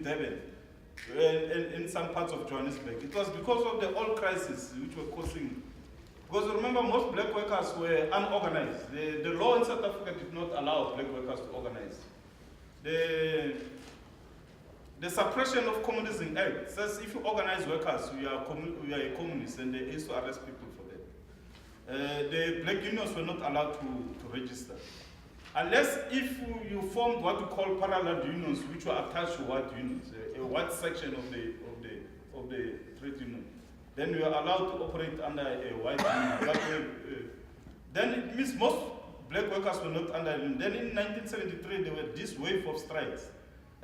Durban, in some parts of Johannesburg. It was because of the oil crisis which were causing. Because remember, most black workers were unorganized. The law in South Africa did not allow black workers to organize. The Suppression of Communism Act says if you organize workers, you are a communist, and they used to arrest people for that. The black unions were not allowed to register. Unless if you formed what you call parallel unions, which were attached to white unions, a white section of the trade union, then you are allowed to operate under a white union. Then it means most black workers were not under union. Then in 1973, there were this wave of strikes.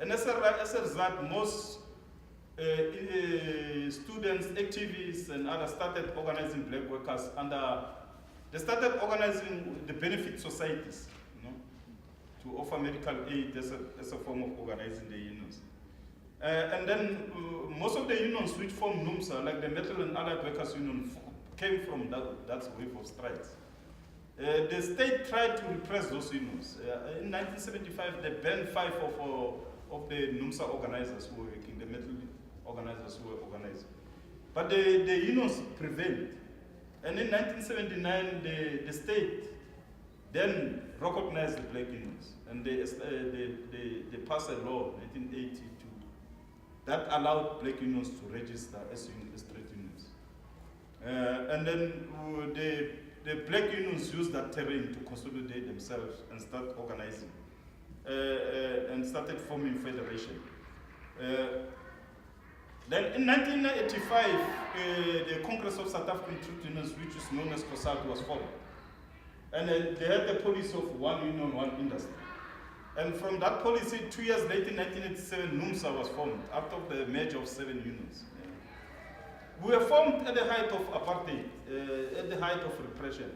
And as a result, most students, activists, and others started organizing black workers they started organizing the benefit societies, to offer medical aid as a form of organizing the unions. And then most of the unions which formed NUMSA, like the Metal and Allied Workers Union, came from that wave of strikes. The state tried to repress those unions. In 1975, they banned 5 of the NUMSA organizers who were working, the metal organizers who were organizing. But the unions prevailed. And in 1979, the state then recognized the black unions. And they passed a law in 1982 that allowed black unions to register as trade unions. And then the black unions used that terrain to consolidate themselves and start organizing. And started forming federation. Then in 1985, the Congress of South African Trade Unions, which is known as COSATU, was formed. And they had the policy of one union, one industry. And from that policy, 2 years later, in 1987, NUMSA was formed after the merger of 7 unions. We were formed at the height of apartheid, at the height of repression.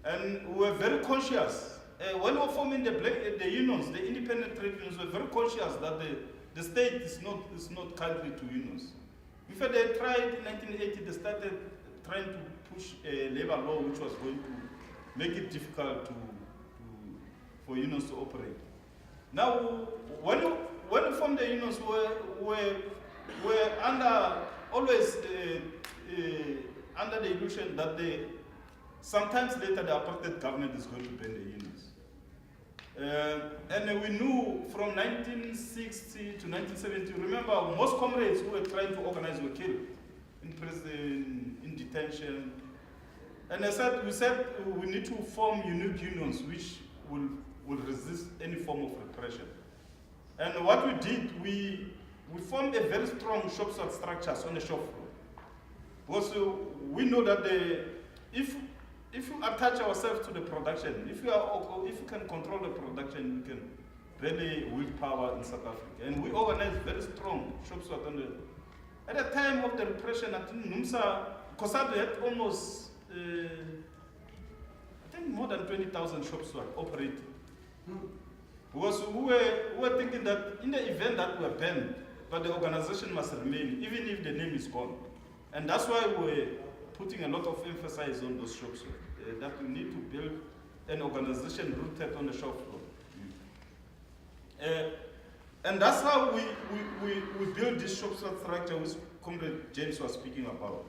And we were very conscious. When we were forming the unions, the independent trade unions were very conscious that the state is not kindly to unions. In fact, they tried in 1980, they started trying to push a labor law which was going to make it difficult for unions to operate. Now, when we formed the unions, we're always under the illusion that sometimes later the apartheid government is going to ban the unions. And we knew from 1960 to 1970, remember, most comrades who were trying to organize were killed in prison, in detention. And we said we need to form unique unions which will resist any form of repression. And what we did, we formed a very strong shop structures on the shop floor. Because we know that if you attach ourselves to the production, if you can control the production, you can really wield power in South Africa. And we organized very strong shop swat at the time of the repression at NUMSA. COSATU had almost, I think, more than 20,000 shop swat operating. Because we were thinking that in the event that we were banned, but the organization must remain, even if the name is gone. And that's why we're putting a lot of emphasis on those shop swat, that we need to build an organization rooted on the shop floor. And that's how we build this shop swat structure which Comrade James was speaking about.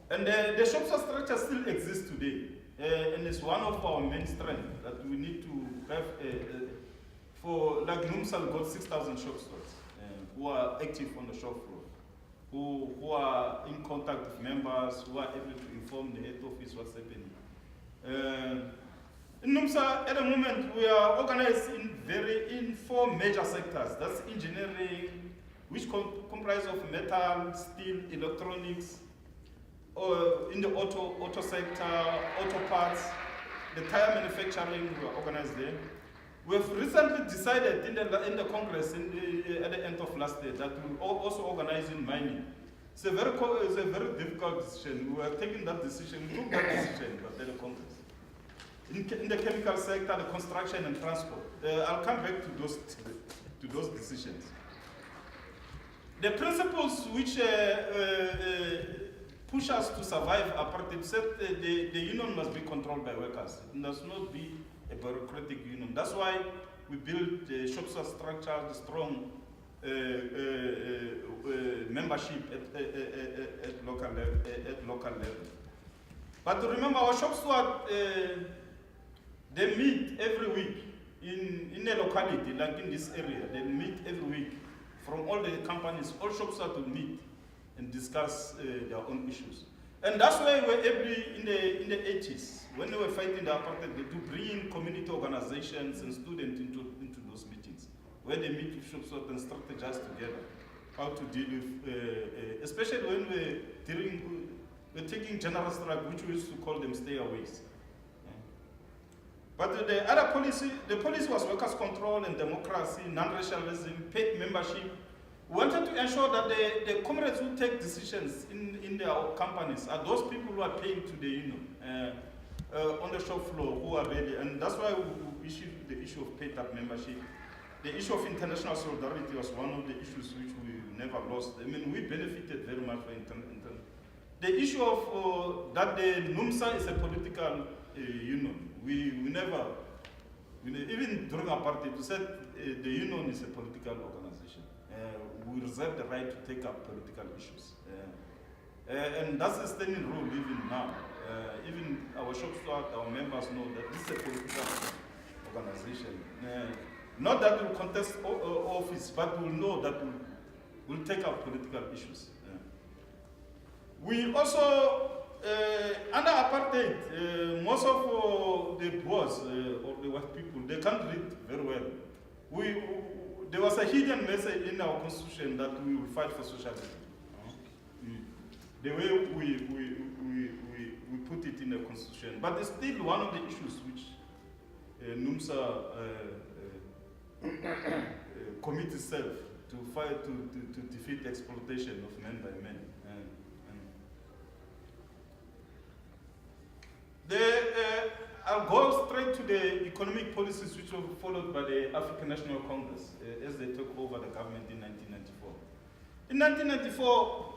And the shop swat structure still exists today. And it's one of our main strengths that we need to have, like NUMSA got 6,000 shop swats who are active on the shop floor, who are in contact with members, who are able to inform the head office what's happening. In NUMSA, at the moment, we are organized in 4 major sectors. That's engineering, which comprise of metal, steel, electronics, in the auto sector, auto parts, the tire manufacturing, we are organized there. We have recently decided in the Congress at the end of last year that we will also organize in mining. It's a very difficult decision. We are taking that decision. We took that decision at the Congress. In the chemical sector, the construction and transport. I'll come back to those decisions. The principles which push us to survive apartheid said the union must be controlled by workers. It must not be a bureaucratic union. That's why we built the shop swat structure, the strong membership at local level. But remember, our shop steward, they meet every week in a locality, like in this area. They meet every week from all the companies. All shop stewards will meet and discuss their own issues. And that's why we were able in the 80s, when they were fighting the apartheid, to bring in community organizations and students into those meetings, where they meet with shop stewards and strategize together how to deal with, especially when we're taking general strike, which we used to call them stayaways. But the other policy, the policy was workers' control and democracy, non-racialism, paid membership. We wanted to ensure that the comrades who take decisions in their companies are those people who are paying to the union on the shop floor, who are ready. And that's why we issued the issue of paid-up membership. The issue of international solidarity was one of the issues which we never lost. I mean, we benefited very much from international. The issue of that the NUMSA is a political union. We never, even during apartheid, we said the union is a political organization. We reserve the right to take up political issues. And that's the standing rule even now. Even our shop steward, our members know that this is a political organization. Not that we'll contest office, but we'll know that we'll take up political issues. We also, under apartheid, most of the Boers or the white people, they can't read very well. There was a hidden message in our constitution that we will fight for socialism. The way we put it in the constitution. But it's still one of the issues which NUMSA commit itself to fight to defeat exploitation of men by men. I'll go straight to the economic policies which were followed by the African National Congress as they took over the government in 1994. In 1994,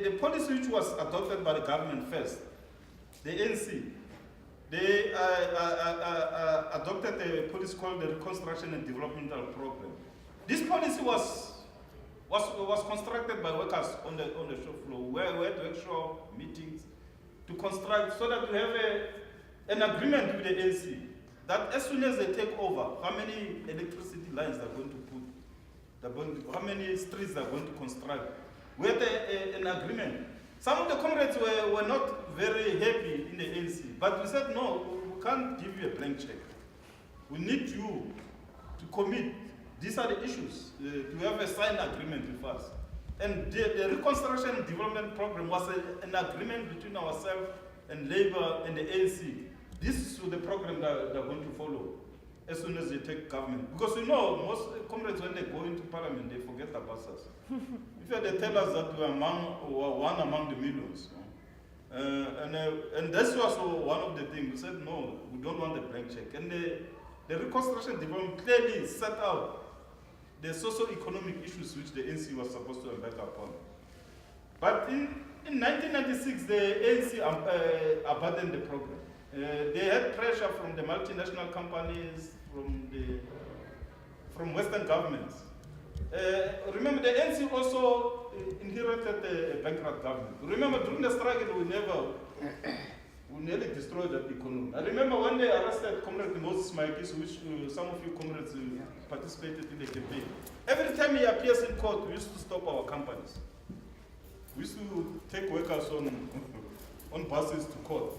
the policy which was adopted by the government first, the ANC, they adopted a policy called the Reconstruction and Developmental Program. This policy was constructed by workers on the shop floor. We had workshop meetings to construct so that we have an agreement with the ANC that as soon as they take over, how many electricity lines they're going to put, how many streets they're going to construct. We had an agreement. Some of the comrades were not very happy in the ANC, but we said, no, we can't give you a blank check. We need you to commit. These are the issues, to have a signed agreement with us. And the Reconstruction and Development Program was an agreement between ourselves and Labour and the ANC. This is the program that they're going to follow as soon as they take government. Because you know, most comrades, when they go into parliament, they forget about us. If they tell us that we are one among the millions. And this was one of the things. We said, no, we don't want a blank check. And the Reconstruction Development clearly set out the socio-economic issues which the ANC was supposed to embark upon. But in 1996, the ANC abandoned the program. They had pressure from the multinational companies, from Western governments. Remember, the ANC also inherited a bankrupt government. Remember, during the struggle, we nearly destroyed that economy. I remember when they arrested Comrade Moses Maikis, which some of you comrades participated in the campaign. Every time he appears in court, we used to stop our companies. We used to take workers on buses to court.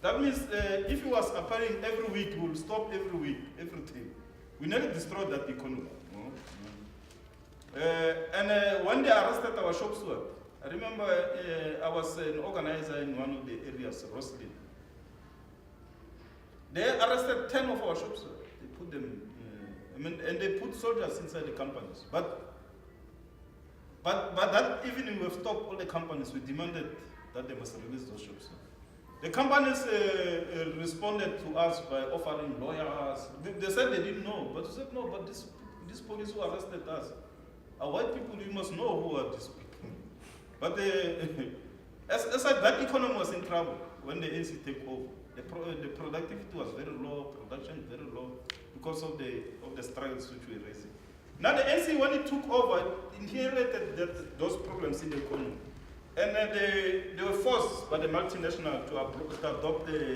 That means if he was appearing every week, we will stop every week, everything. We nearly destroyed that economy. And when they arrested our shop steward, I remember I was an organizer in one of the areas, Roslyn. They arrested 10 of our shop stewards. They put them, and they put soldiers inside the companies. But that evening we've stopped all the companies. We demanded that they must release those shop stewards. The companies responded to us by offering lawyers. They said they didn't know, but we said no. But this police who arrested us are white people. You must know who are these people. But as that economy was in trouble when the ANC took over. The productivity was very low, production very low. because of the struggles which we're raising. Now the ANC, when it took over, it inherited those problems in the economy. And they were forced by the multinational to adopt a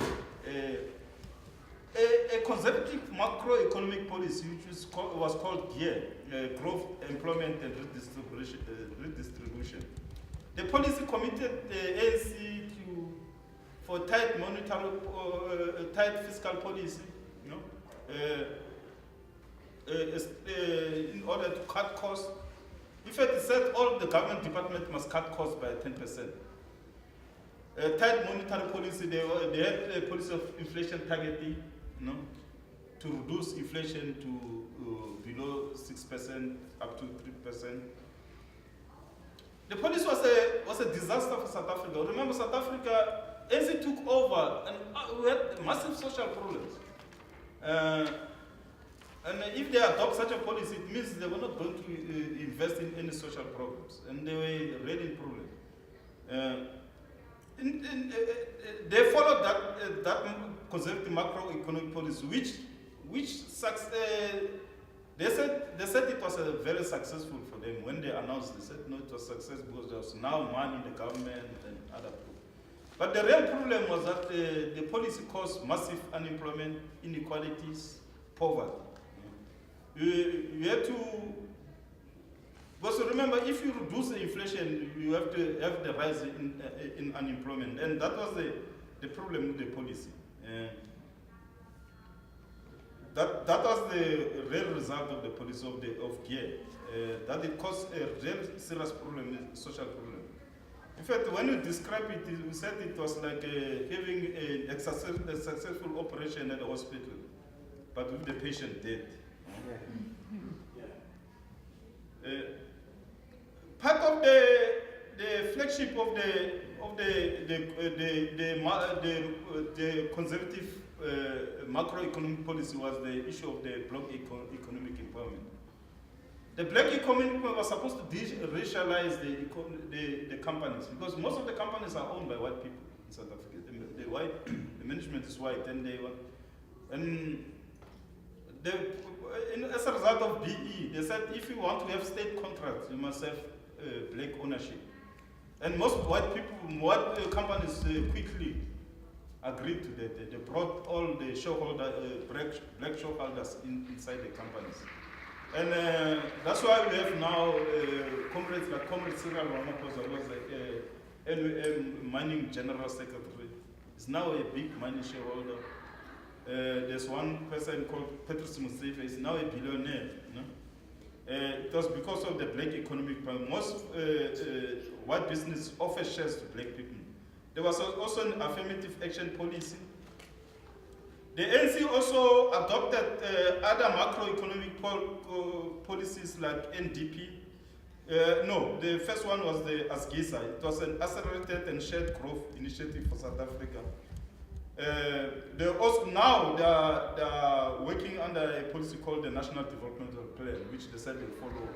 conservative macroeconomic policy which was called GEAR, Growth, Employment and Redistribution. The policy committed the ANC for tight monetary, tight fiscal policy, you know, in order to cut costs. In fact, it said all the government departments must cut costs by 10%. Tight monetary policy, they had a policy of inflation targeting, you know, to reduce inflation to below 6%, up to 3%. The policy was a disaster for South Africa. Remember, South Africa, as it took over, and we had massive social problems. And if they adopt such a policy, it means they were not going to invest in any social programs, and they were really in problem. They followed that conservative macroeconomic policy, which they said it was very successful for them. When they announced, they said no, it was successful because there was now money in the government and other people. But the real problem was that the policy caused massive unemployment, inequalities, poverty. You have to, because remember, if you reduce the inflation, you have to have the rise in unemployment, and that was the problem with the policy. That was the real result of the policy of GEAR, that it caused a real serious problem, a social problem. In fact, when you describe it, we said it was like having a successful operation at the hospital, but with the patient dead. Part of the flagship of the conservative macroeconomic policy was the issue of the black economic empowerment. The black economy was supposed to racialize the companies, because most of the companies are owned by white people in South Africa. The management is white, and as a result of BE, they said if you want to have state contracts, you must have black ownership. And most white companies quickly agreed to that. They brought all the black shareholders inside the companies. And that's why we have now comrades like Comrade Cyril Ramaphosa, was a mining general secretary. He's now a big mining shareholder. There's one person called Petrus Motsepe, he's now a billionaire. You know? It was because of the black economic problem. Most white business offers shares to black people. There was also an affirmative action policy. The ANC also adopted other macroeconomic policies like NDP. No, the first one was the ASGISA. It was an accelerated and shared growth initiative for South Africa. They are working under a policy called the National Developmental Plan, which they said will follow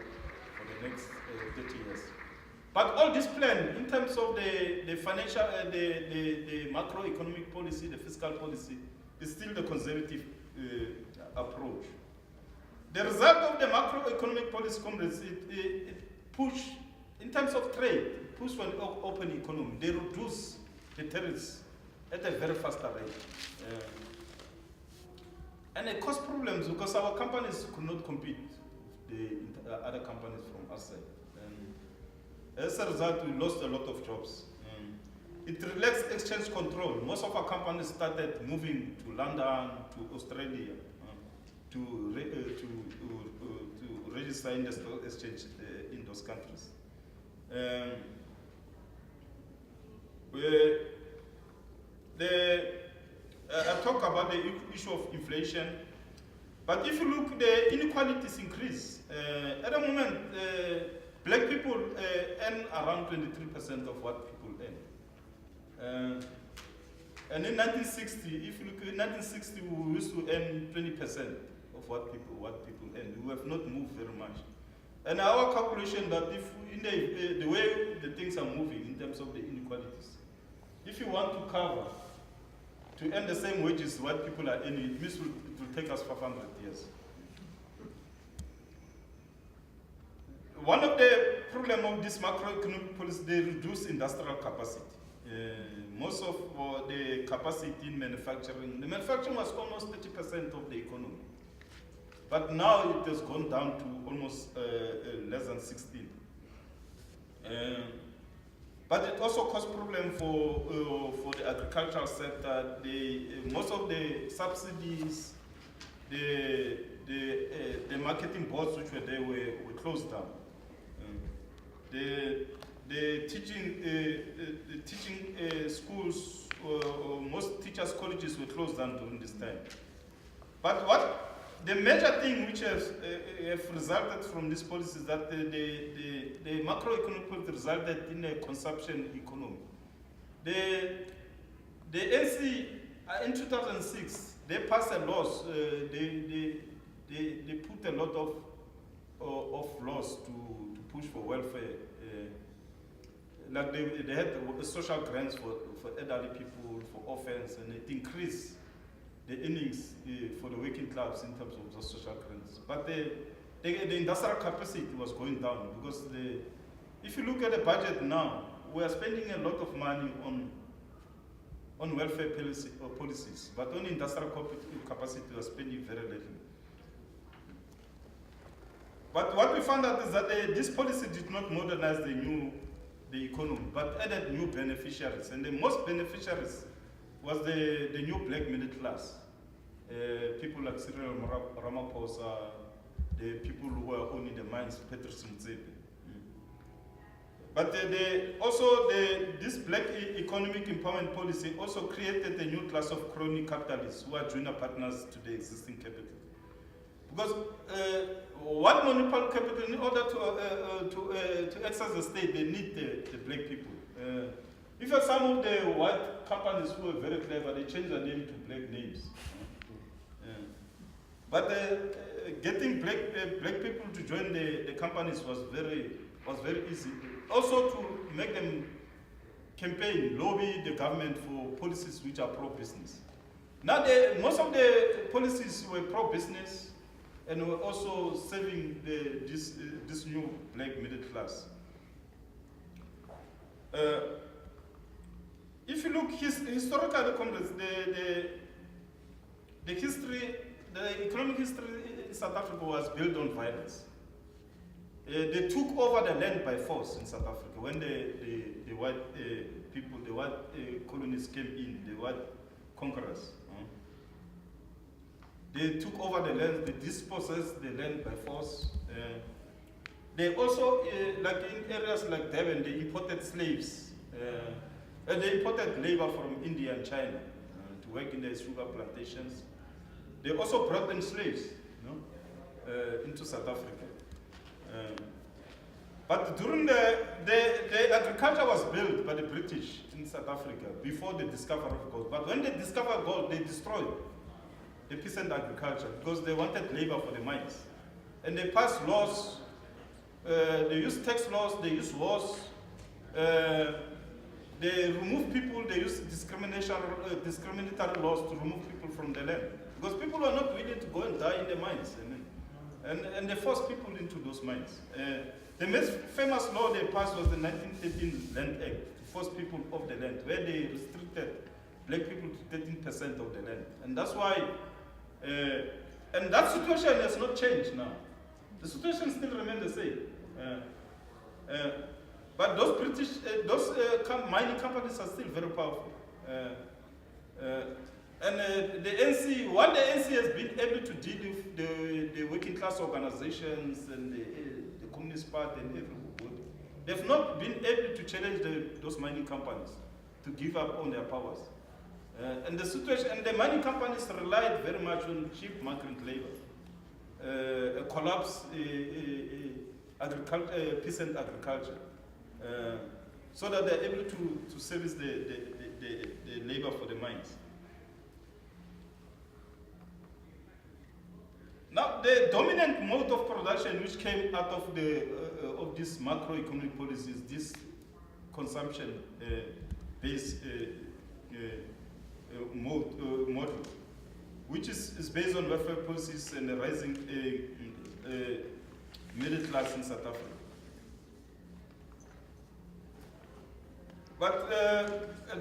for the next 30 years. But all this plan, in terms of the financial, the macroeconomic policy, the fiscal policy, is still the conservative approach. The result of the macroeconomic policy, comrades, it push, in terms of trade, it push for an open economy. They reduce the tariffs at a very faster rate. And it caused problems because our companies could not compete with the other companies from outside. And as a result, we lost a lot of jobs. It relaxed exchange control. Most of our companies started moving to London, to Australia, to register in the stock exchange in those countries. I talk about the issue of inflation, but if you look, the inequalities increase. At the moment, black people earn around 23% of what people earn. And in 1960, if you look at 1960, we used to earn 20% of what people earn. We have not moved very much. And our calculation that if in the way the things are moving in terms of the inequalities, if you want to cover to earn the same wages what people are earning, it means it will take us 500 years. One of the problems of this macroeconomic policy, they reduce industrial capacity. Most of the capacity in manufacturing, the manufacturing was almost 30% of the economy. But now it has gone down to almost less than 16. But it also caused problem for the agricultural sector. Most of the subsidies, the marketing boards which were there were closed down. The teaching schools, most teachers' colleges were closed down during this time. But the major thing which has resulted from this policy is that the macroeconomic policy resulted in a consumption economy. The ANC in 2006 they passed a laws. They put a lot of laws to push for welfare. Like they had social grants for elderly people, for orphans, and it increased the earnings for the working class in terms of the social grants. But the industrial capacity was going down because if you look at the budget now, we are spending a lot of money on welfare policies, but on industrial capacity we are spending very little. But what we found out is that this policy did not modernize the economy, but added new beneficiaries. And the most beneficiaries was the new black middle class. People like Cyril Ramaphosa, the people who were owning the mines, Patrice Motsepe. But this black economic empowerment policy also created a new class of crony capitalists who are junior partners to the existing capital. Because what municipal capital, in order to exercise the state, they need the black people. If some of the white companies who are very clever, they change their name to black names. But getting black people to join the companies was very easy. Also to make them campaign, lobby the government for policies which are pro-business. Now most of the policies were pro-business and were also serving this new black middle class. If you look historically, comrades, the economic history in South Africa was built on violence. They took over the land by force in South Africa when the white people, the white colonists came in, the white conquerors. They took over the land, they dispossessed the land by force. They also, like in areas like Durban, they imported slaves. They imported labor from India and China to work in the sugar plantations. They also brought in slaves into South Africa. But during the agriculture was built by the British in South Africa before the discovery of gold. But when they discovered gold, they destroyed the peasant agriculture because they wanted labor for the mines. And they passed laws, they used tax laws, they used laws, they removed people, they used discriminatory laws to remove people from the land. Because people were not willing to go and die in the mines. And they forced people into those mines. The most famous law they passed was the 1913 Land Act, to force people off the land, where they restricted black people to 13% of the land. And that's why, and that situation has not changed now. The situation still remains the same. But those British, mining companies are still very powerful. And the NC, what the NC has been able to deal with the working class organizations and the Communist Party and everybody, they've not been able to challenge those mining companies to give up on their powers. And the situation, and the mining companies relied very much on cheap migrant labor, a collapse peasant agriculture, so that they're able to service the labor for the mines. Now, the dominant mode of production which came out of these macroeconomic policies, this consumption-based model, which is based on welfare policies and a rising middle class in South Africa. But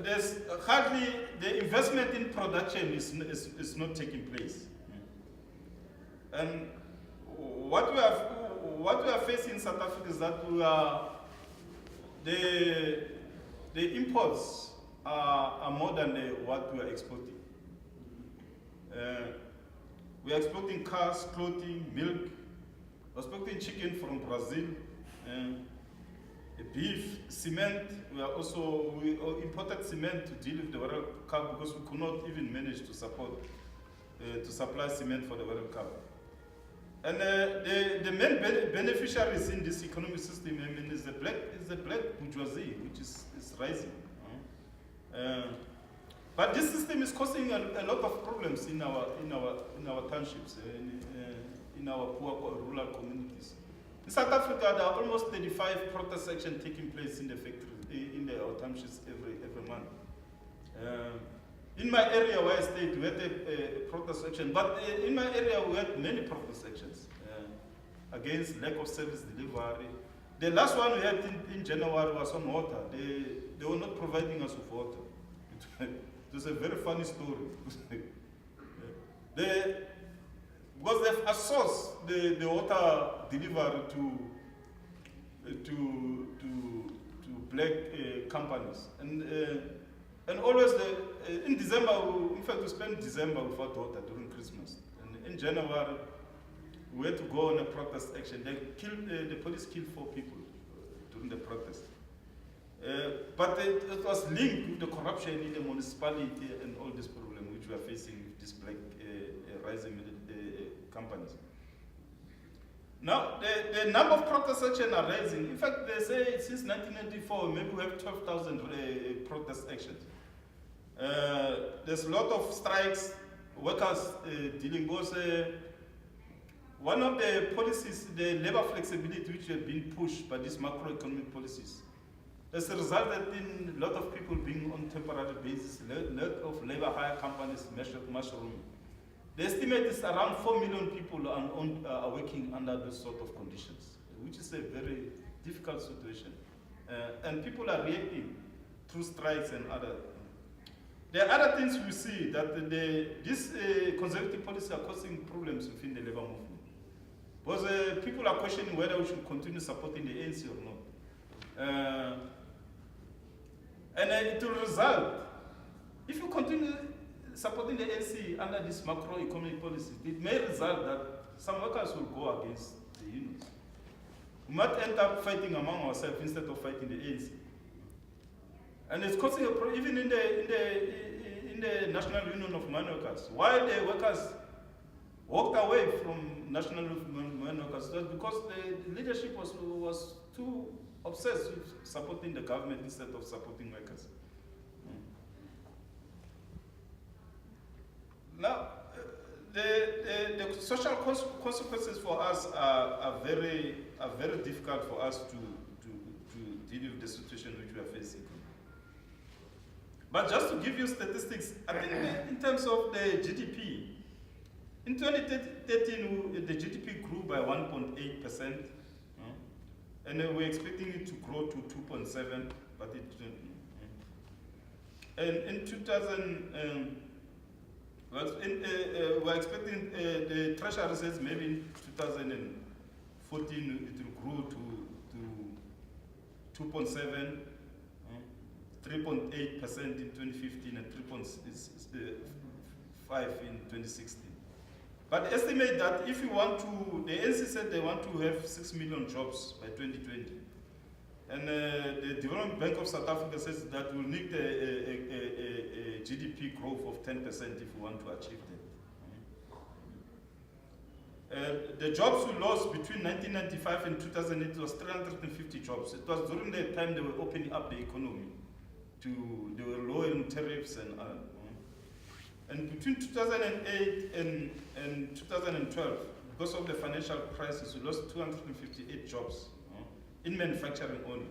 there's hardly, the investment in production is not taking place. And what we are facing in South Africa is that the imports are more than what we are exporting. We are exporting cars, clothing, milk. We're exporting chicken from Brazil, beef, cement. We imported cement to deal with the World Cup because we could not even manage to supply cement for the World Cup. And the main beneficiaries in this economic system, I mean, is the black bourgeoisie, which is rising. But this system is causing a lot of problems in our townships, in our poor rural communities. In South Africa, there are almost 35 protest actions taking place in the factories, in our townships every month. In my area where I stayed, we had a protest action, but in my area we had many protest actions against lack of service delivery. The last one we had in January was on water. They were not providing us with water. It was a very funny story. Because they've outsourced the water delivery to black companies, and always in December, in fact, we spent December without water during Christmas, and in January we had to go on a protest action. The police killed 4 people during the protest. But it was linked with the corruption in the municipality and all this problem which we are facing with these black rising companies. Now, the number of protest actions are rising. In fact, they say since 1994, maybe we have 12,000 protest actions. There's a lot of strikes, workers dealing with one of the policies, the labor flexibility, which have been pushed by these macroeconomic policies, has resulted in a lot of people being on temporary basis, a lot of labor hire companies mushrooming. The estimate is around 4 million people are working under those sort of conditions, which is a very difficult situation. And people are reacting through strikes and other. There are other things we see that this conservative policies are causing problems within the labor movement. Because people are questioning whether we should continue supporting the ANC or not. And it will result, if you continue supporting the ANC under this macroeconomic policy, it may result that some workers will go against the unions. We might end up fighting among ourselves instead of fighting the ANC. And it's causing a problem even in the National Union of Mine Workers. Why the workers walked away from National Union of Mine Workers? That's because the leadership was too obsessed with supporting the government instead of supporting workers. Now, the social consequences for us are very difficult for us to deal with the situation which we are facing. But just to give you statistics, in terms of the GDP, in 2013 the GDP grew by 1.8%, and we're expecting it to grow to 2.7%, but it didn't. And in 2000. We're expecting the treasury says maybe in 2014 it will grow to 2.7, 3.8% in 2015, and 3.5 in 2016. But estimate that if you want to, the ANC said they want to have 6 million jobs by 2020. And the Development Bank of South Africa says that we'll need a GDP growth of 10% if we want to achieve that. The jobs we lost between 1995 and 2008 was 350 jobs. It was during the time they were opening up the economy. They were lowering tariffs and and between 2008 and 2012, because of the financial crisis, we lost 258 jobs in manufacturing only.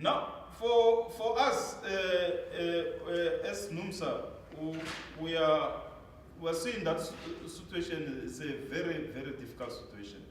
Now, for us, as NUMSA, we are seeing that situation is a very, very difficult situation.